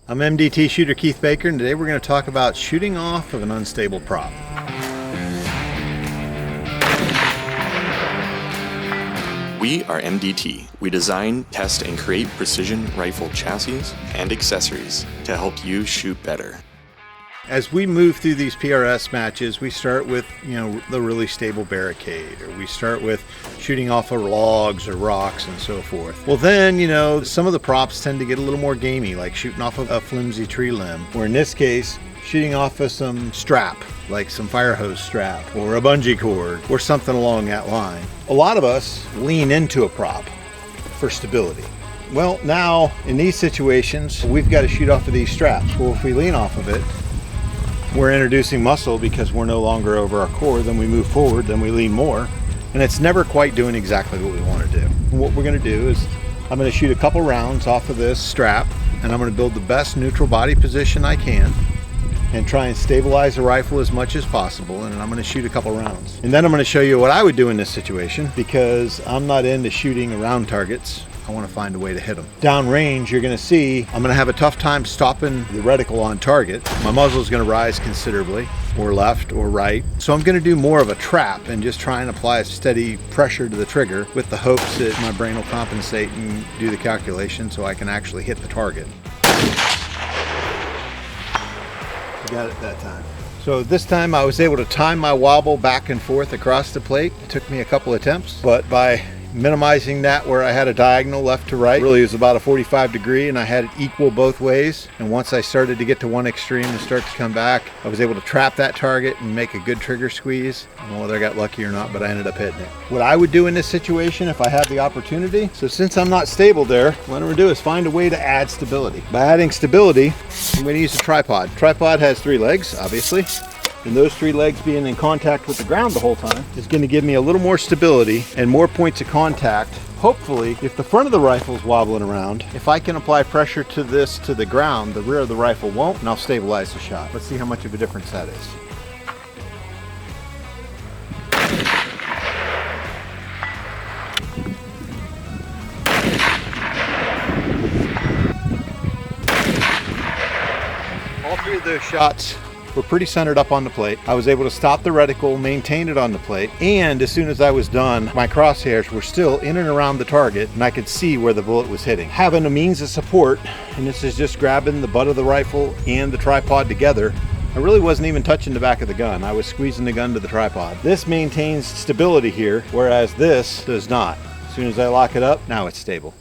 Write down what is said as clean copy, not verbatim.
I'm MDT shooter Keith Baker, and today we're going to talk about shooting off of an unstable prop. We are MDT. We design, test, and create precision rifle chassis and accessories to help you shoot better. As we move through these PRS matches, we start with, the really stable barricade, or we start with shooting off of logs or rocks and so forth. Well then, some of the props tend to get a little more gamey, like shooting off of a flimsy tree limb, or in this case, shooting off of some strap, like some fire hose strap, or a bungee cord, or something along that line. A lot of us lean into a prop for stability. Well, now, in these situations, we've got to shoot off of these straps. Well, if we lean off of it, we're introducing muscle because we're no longer over our core. Then we move forward, then we lean more, and it's never quite doing exactly what we want to do. And what we're going to do is I'm going to shoot a couple rounds off of this strap, and I'm going to build the best neutral body position I can and try and stabilize the rifle as much as possible, and I'm going to shoot a couple rounds. And then I'm going to show you what I would do in this situation, because I'm not into shooting around targets. I want to find a way to hit them. Downrange, you're going to see I'm going to have a tough time stopping the reticle on target. My muzzle is going to rise considerably, or left or right. So I'm going to do more of a trap and just try and apply a steady pressure to the trigger with the hopes that my brain will compensate and do the calculation so I can actually hit the target. I got it that time. So this time I was able to time my wobble back and forth across the plate. It took me a couple attempts, but by minimizing that where I had a diagonal left to right, really it was about a 45 degree, and I had it equal both ways. And once I started to get to one extreme and start to come back, I was able to trap that target and make a good trigger squeeze. I don't know whether I got lucky or not, but I ended up hitting it. What I would do in this situation if I had the opportunity, so since I'm not stable there, what I'm going to do is find a way to add stability. By adding stability, I'm going to use a tripod. Tripod has 3 legs, obviously. And those 3 legs being in contact with the ground the whole time is going to give me a little more stability and more points of contact. Hopefully, if the front of the rifle is wobbling around, if I can apply pressure to this to the ground, the rear of the rifle won't, and I'll stabilize the shot. Let's see how much of a difference that is. All 3 of those shots were pretty centered up on the plate. I was able to stop the reticle, maintain it on the plate, and as soon as I was done, my crosshairs were still in and around the target, and I could see where the bullet was hitting. Having a means of support, and this is just grabbing the butt of the rifle and the tripod together, I really wasn't even touching the back of the gun. I was squeezing the gun to the tripod. This maintains stability here, whereas this does not. As soon as I lock it up, now it's stable.